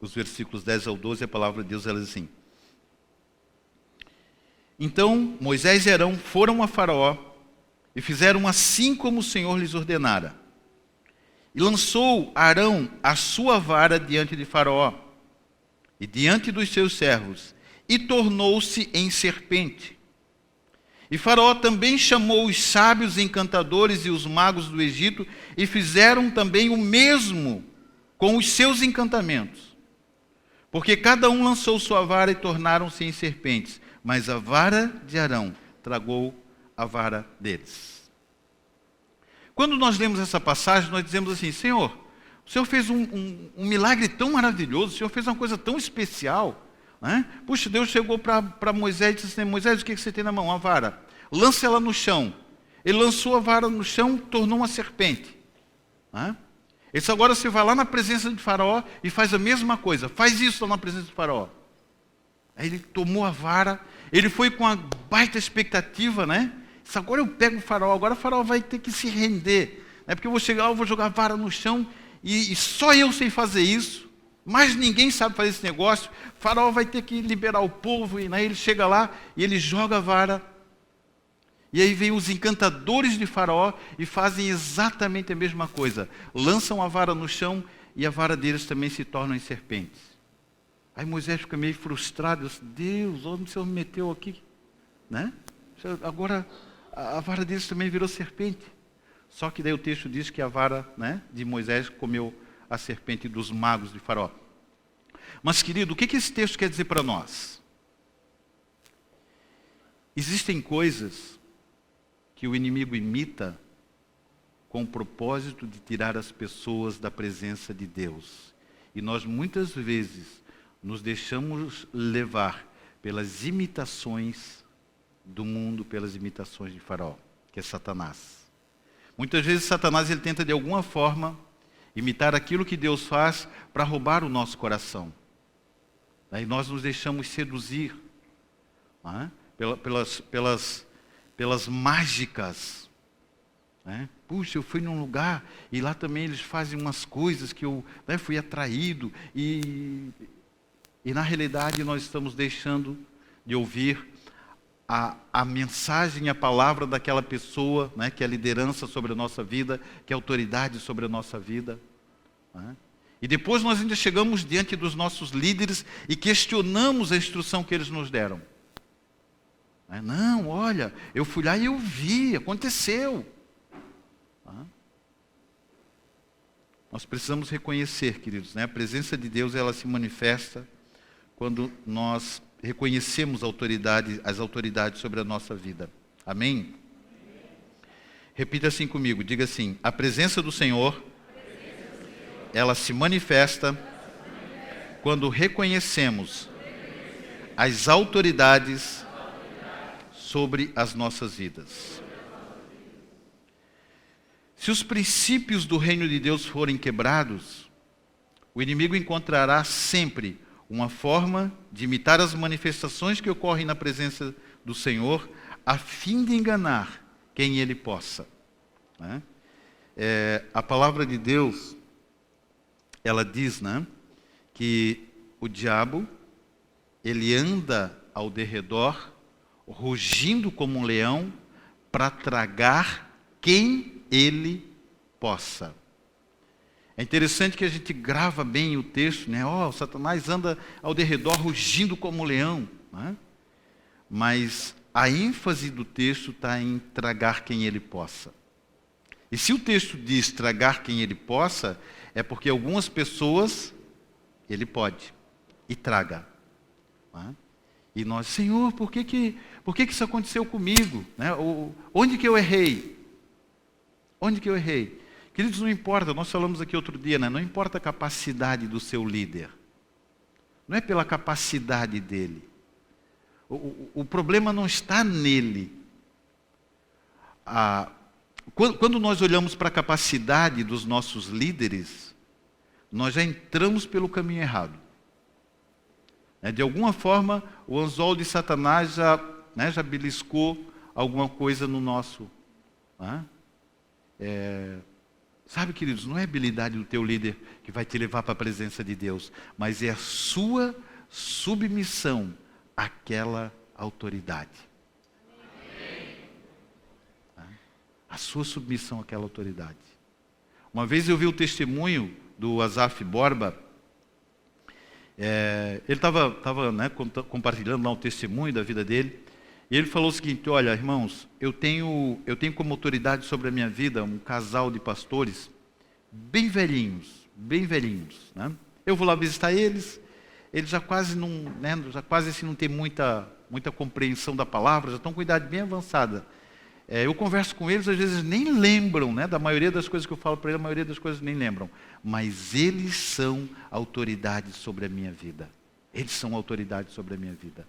os versículos 10 ao 12, a palavra de Deus ela diz assim: Então Moisés e Arão foram a Faraó e fizeram assim como o Senhor lhes ordenara. E lançou Arão a sua vara diante de Faraó e diante dos seus servos, e tornou-se em serpente. E Faraó também chamou os sábios encantadores e os magos do Egito, e fizeram também o mesmo com os seus encantamentos. Porque cada um lançou sua vara e tornaram-se em serpentes. Mas a vara de Arão tragou a vara deles. Quando nós lemos essa passagem, nós dizemos assim: Senhor, o Senhor fez um milagre tão maravilhoso, o Senhor fez uma coisa tão especial. Né? Puxa, Deus chegou para Moisés e disse assim: Moisés, o que você tem na mão? Uma vara. Lança ela no chão. Ele lançou a vara no chão, tornou uma serpente. Né? Ele disse: agora você vai lá na presença de Faraó e faz a mesma coisa. Faz isso lá na presença de Faraó. Aí ele tomou a vara, ele foi com uma baita expectativa, né? Disse: agora eu pego o Faraó, agora o Faraó vai ter que se render. Né? Porque eu vou chegar, eu vou jogar a vara no chão e só eu sei fazer isso. Mas ninguém sabe fazer esse negócio. O Faraó vai ter que liberar o povo. E, né, ele chega lá e ele joga a vara. E aí vem os encantadores de Faraó e fazem exatamente a mesma coisa. Lançam a vara no chão e a vara deles também se torna em serpentes. Aí Moisés fica meio frustrado. Diz: Deus, onde o Senhor me meteu aqui? Né? Agora a vara deles também virou serpente. Só que daí o texto diz que a vara, né, de Moisés comeu a serpente dos magos de Faraó. Mas, querido, o que esse texto quer dizer para nós? Existem coisas que o inimigo imita com o propósito de tirar as pessoas da presença de Deus. E nós muitas vezes nos deixamos levar pelas imitações do mundo, pelas imitações de Faraó, que é Satanás. Muitas vezes Satanás ele tenta de alguma forma imitar aquilo que Deus faz para roubar o nosso coração. Aí nós nos deixamos seduzir, né, pelas mágicas. Né? Puxa, eu fui num lugar e lá também eles fazem umas coisas que eu, né, fui atraído. E na realidade nós estamos deixando de ouvir a mensagem, a palavra daquela pessoa, né, que é a liderança sobre a nossa vida, que é a autoridade sobre a nossa vida. Né? E depois nós ainda chegamos diante dos nossos líderes e questionamos a instrução que eles nos deram. Né? Não, olha, eu fui lá e eu vi, aconteceu. Nós precisamos reconhecer, queridos, né, a presença de Deus ela se manifesta quando nós reconhecemos as autoridades sobre a nossa vida. Amém? Repita assim comigo, diga assim: a presença do Senhor, ela se manifesta quando reconhecemos as autoridades sobre as nossas vidas. Se os princípios do reino de Deus forem quebrados, o inimigo encontrará sempre uma forma de imitar as manifestações que ocorrem na presença do Senhor, a fim de enganar quem ele possa. Né? A palavra de Deus, ela diz, né, que o diabo, ele anda ao derredor, rugindo como um leão, para tragar quem ele possa. É interessante que a gente grava bem o texto, né? Satanás anda ao derredor rugindo como um leão. Né? Mas a ênfase do texto está em tragar quem ele possa. E se o texto diz tragar quem ele possa, é porque algumas pessoas ele pode e traga. Né? E nós, Senhor, por que isso aconteceu comigo? Né? Onde que eu errei? Onde que eu errei? Queridos, não importa, nós falamos aqui outro dia, né? Não importa a capacidade do seu líder. Não é pela capacidade dele. O problema não está nele. Quando nós olhamos para a capacidade dos nossos líderes, nós já entramos pelo caminho errado. De alguma forma, o anzol de Satanás já beliscou alguma coisa no nosso... Sabe, queridos, não é a habilidade do teu líder que vai te levar para a presença de Deus, mas é a sua submissão àquela autoridade. A sua submissão àquela autoridade. Uma vez eu vi o testemunho do Asaf Borba. Ele estava compartilhando lá um testemunho da vida dele. E ele falou o seguinte: olha, irmãos, eu tenho como autoridade sobre a minha vida um casal de pastores bem velhinhos. Né? Eu vou lá visitar eles já quase não, né, não tem muita compreensão da palavra, já estão com idade bem avançada. Eu converso com eles, às vezes nem lembram, né, da maioria das coisas que eu falo para eles, a maioria das coisas nem lembram. Mas eles são autoridade sobre a minha vida. Eles são autoridade sobre a minha vida.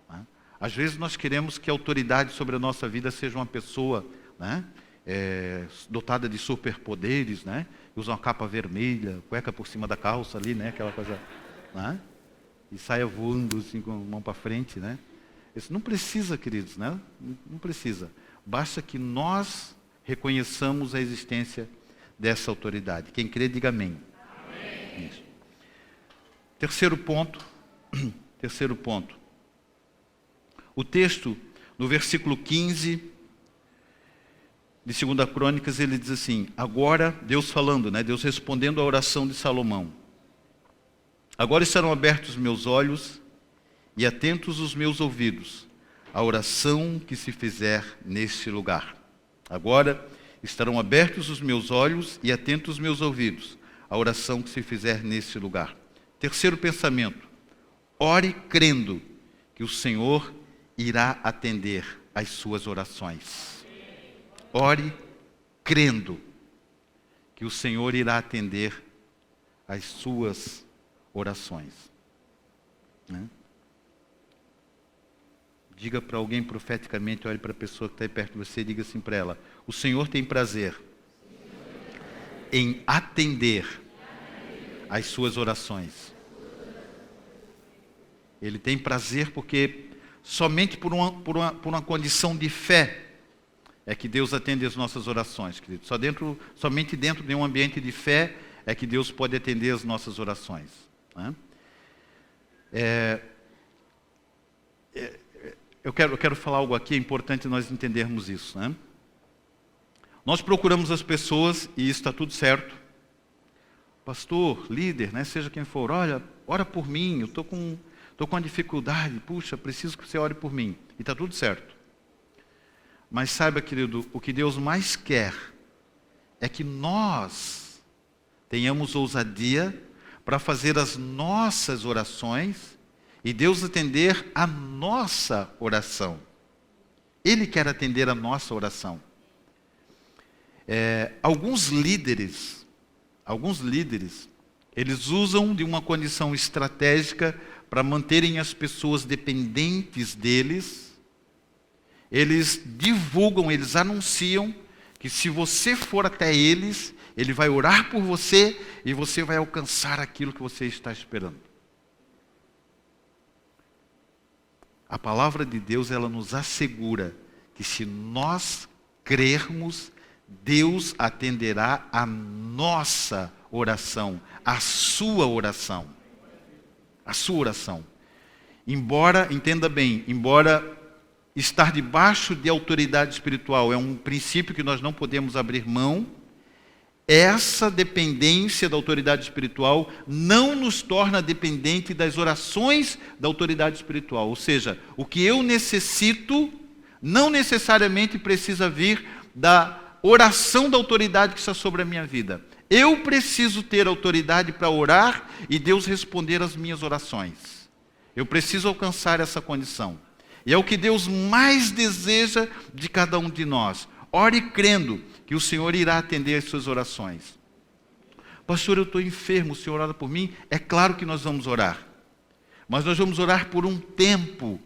Né? Às vezes nós queremos que a autoridade sobre a nossa vida seja uma pessoa, né, dotada de superpoderes, né, usa uma capa vermelha, cueca por cima da calça ali, né, aquela coisa, né, e saia voando assim com a mão para frente, né. Isso não precisa, queridos, né, não precisa. Basta que nós reconheçamos a existência dessa autoridade. Quem crê, diga amém. Amém. Isso. Terceiro ponto. O texto, no versículo 15 de 2 Crônicas, ele diz assim: agora, Deus falando, né? Deus respondendo à oração de Salomão. Agora estarão abertos meus olhos e atentos os meus ouvidos à oração que se fizer neste lugar. Agora estarão abertos os meus olhos e atentos os meus ouvidos à oração que se fizer neste lugar. Terceiro pensamento: ore crendo que o Senhor irá atender às suas orações. Ore crendo que o Senhor irá atender às suas orações. Né? Diga para alguém profeticamente, olhe para a pessoa que está aí perto de você e diga assim para ela: o Senhor tem prazer em atender às suas orações. Ele tem prazer porque somente por uma condição de fé é que Deus atende as nossas orações, querido. Somente dentro de um ambiente de fé é que Deus pode atender as nossas orações. Né? Eu quero falar algo aqui, é importante nós entendermos isso. Né? Nós procuramos as pessoas e isso está tudo certo. Pastor, líder, né, seja quem for, olha, ora por mim, eu estou com uma dificuldade, puxa, preciso que você ore por mim. E está tudo certo. Mas saiba, querido, o que Deus mais quer é que nós tenhamos ousadia para fazer as nossas orações e Deus atender a nossa oração. Ele quer atender a nossa oração. Alguns líderes, Eles usam de uma condição estratégica para manterem as pessoas dependentes deles. Eles divulgam, eles anunciam que se você for até eles, ele vai orar por você e você vai alcançar aquilo que você está esperando. A palavra de Deus, ela nos assegura que se nós crermos, Deus atenderá a nossa oração, a sua oração. A sua oração. Embora, entenda bem, embora estar debaixo de autoridade espiritual é um princípio que nós não podemos abrir mão, essa dependência da autoridade espiritual não nos torna dependente das orações da autoridade espiritual. Ou seja, o que eu necessito não necessariamente precisa vir da oração da autoridade que está sobre a minha vida. Eu preciso ter autoridade para orar e Deus responder às minhas orações. Eu preciso alcançar essa condição. E é o que Deus mais deseja de cada um de nós. Ore crendo que o Senhor irá atender as suas orações. Pastor, eu estou enfermo, o Senhor ora por mim? É claro que nós vamos orar. Mas nós vamos orar por um tempo.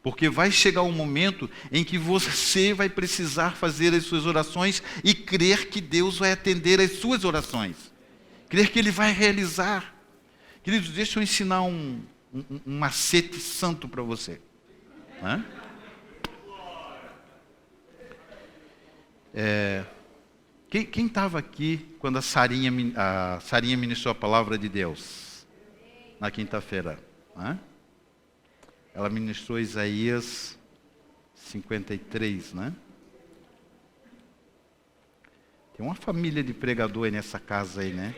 Porque vai chegar um momento em que você vai precisar fazer as suas orações e crer que Deus vai atender as suas orações. Crer que Ele vai realizar. Queridos, deixa eu ensinar um macete santo para você. Quem estava aqui quando a Sarinha ministrou a palavra de Deus? Na quinta-feira. Ela ministrou Isaías 53, né? Tem uma família de pregador aí nessa casa aí, né?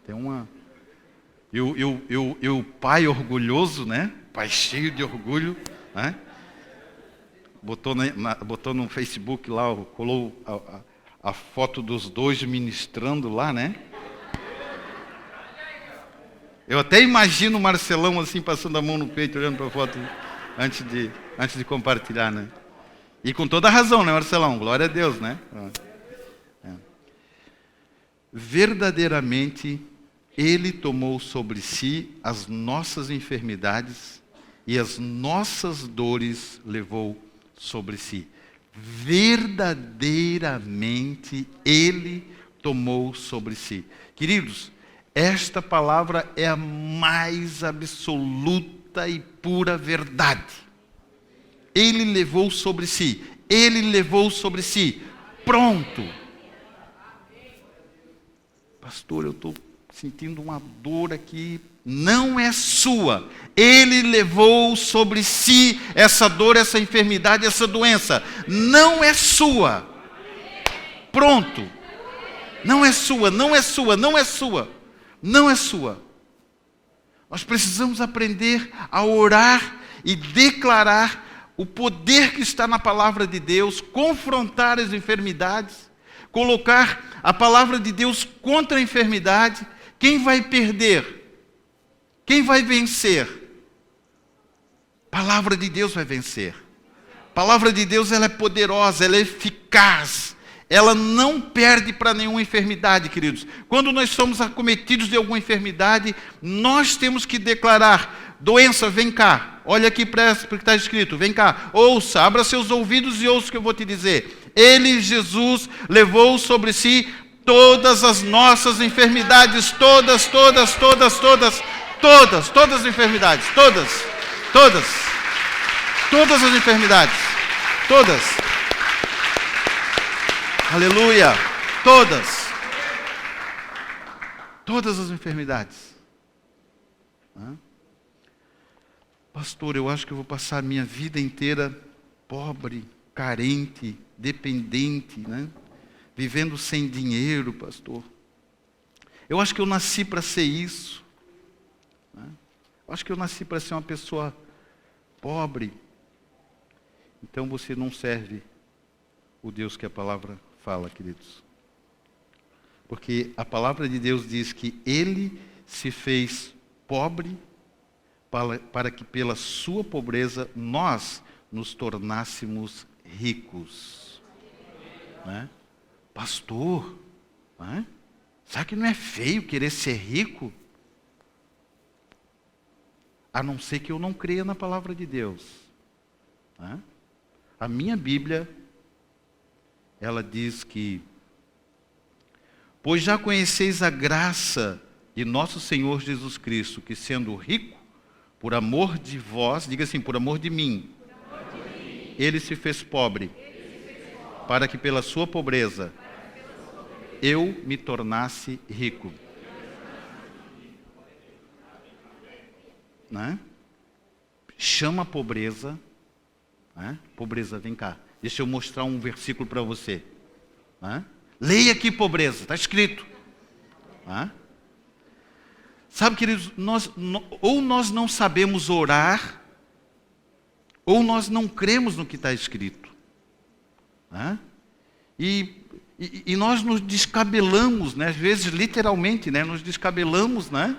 Tem uma... E o pai orgulhoso, né? Pai cheio de orgulho, né? Botou no Facebook lá, colou a foto dos dois ministrando lá, né? Eu até imagino o Marcelão assim, passando a mão no peito, olhando para a foto, antes de compartilhar, né? E com toda a razão, né, Marcelão? Glória a Deus, né? Verdadeiramente, Ele tomou sobre si as nossas enfermidades e as nossas dores levou sobre si. Verdadeiramente Ele tomou sobre si. Queridos, esta palavra é a mais absoluta e pura verdade. Ele levou sobre si. Ele levou sobre si. Pronto. Pastor, eu estou sentindo uma dor aqui. Não é sua. Ele levou sobre si essa dor, essa enfermidade, essa doença. Não é sua. Pronto. Não é sua, não é sua, não é sua. Não é sua. Nós precisamos aprender a orar e declarar o poder que está na palavra de Deus, confrontar as enfermidades, colocar a palavra de Deus contra a enfermidade. Quem vai perder? Quem vai vencer? Palavra de Deus vai vencer. Palavra de Deus, ela é poderosa, ela é eficaz. Ela não perde para nenhuma enfermidade, queridos. Quando nós somos acometidos de alguma enfermidade, nós temos que declarar: doença, vem cá. Olha aqui para o que está escrito, vem cá. Ouça, abra seus ouvidos e ouça o que eu vou te dizer. Ele, Jesus, levou sobre si todas as nossas enfermidades, todas as enfermidades, todas as enfermidades, todas. Aleluia, todas as enfermidades. Pastor, eu acho que eu vou passar a minha vida inteira pobre, carente, dependente, né? Vivendo sem dinheiro, pastor. Eu acho que eu nasci para ser isso. Eu acho que eu nasci para ser uma pessoa pobre. Então você não serve o Deus que a palavra fala, queridos. Porque a palavra de Deus diz que Ele se fez pobre para que pela sua pobreza nós nos tornássemos ricos. Né? Pastor, né? Sabe que não é feio querer ser rico? A não ser que eu não creia na palavra de Deus. Né? A minha Bíblia, ela diz que: pois já conheceis a graça de nosso Senhor Jesus Cristo, que sendo rico, por amor de vós, diga assim, por amor de mim, ele se fez pobre, para que pela sua pobreza eu me tornasse rico. Né? Chama a pobreza. Né? Pobreza, vem cá. Deixa eu mostrar um versículo para você. Né? Leia aqui, pobreza, está escrito. Né? Sabe, queridos, ou nós não sabemos orar, ou nós não cremos no que está escrito. Né? E nós nos descabelamos, né? Às vezes literalmente, né? Nos descabelamos, né?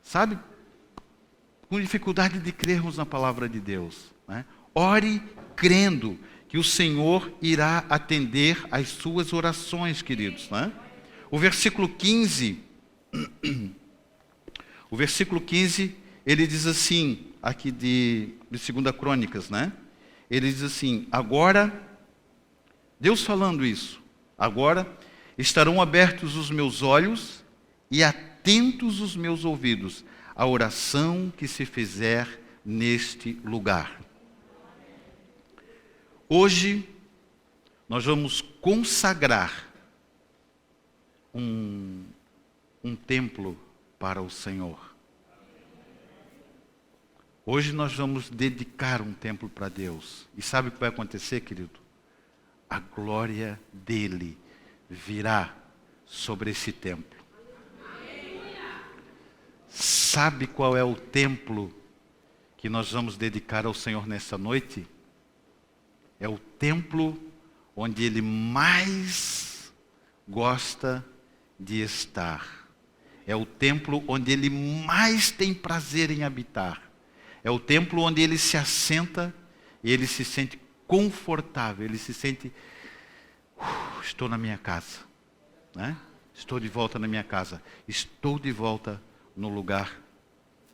Sabe? Com dificuldade de crermos na palavra de Deus. Né? Ore crendo que o Senhor irá atender às suas orações, queridos. Né? O versículo 15, ele diz assim, aqui de 2 Crônicas, né? Ele diz assim: agora, Deus falando isso, agora estarão abertos os meus olhos e atentos os meus ouvidos à oração que se fizer neste lugar. Hoje, nós vamos consagrar um templo para o Senhor. Hoje nós vamos dedicar um templo para Deus. E sabe o que vai acontecer, querido? A glória dele virá sobre esse templo. Sabe qual é o templo que nós vamos dedicar ao Senhor nessa noite? É o templo onde Ele mais gosta de estar. É o templo onde Ele mais tem prazer em habitar. É o templo onde Ele se assenta e Ele se sente confortável. Ele se sente, estou na minha casa. Né? Estou de volta na minha casa. Estou de volta no lugar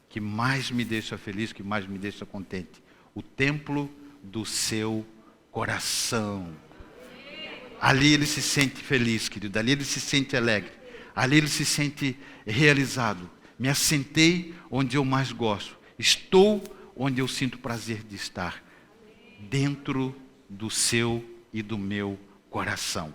que mais me deixa feliz, que mais me deixa contente. O templo do seu coração. Ali ele se sente feliz, querido. Ali ele se sente alegre. Ali ele se sente realizado. Me assentei onde eu mais gosto. Estou onde eu sinto prazer de estar. Dentro do seu e do meu coração.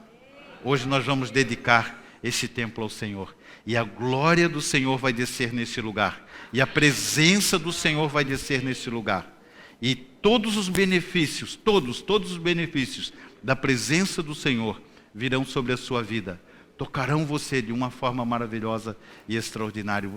Hoje nós vamos dedicar esse templo ao Senhor. E a glória do Senhor vai descer nesse lugar. E a presença do Senhor vai descer nesse lugar. E todos os benefícios, todos os benefícios da presença do Senhor virão sobre a sua vida. Tocarão você de uma forma maravilhosa e extraordinária.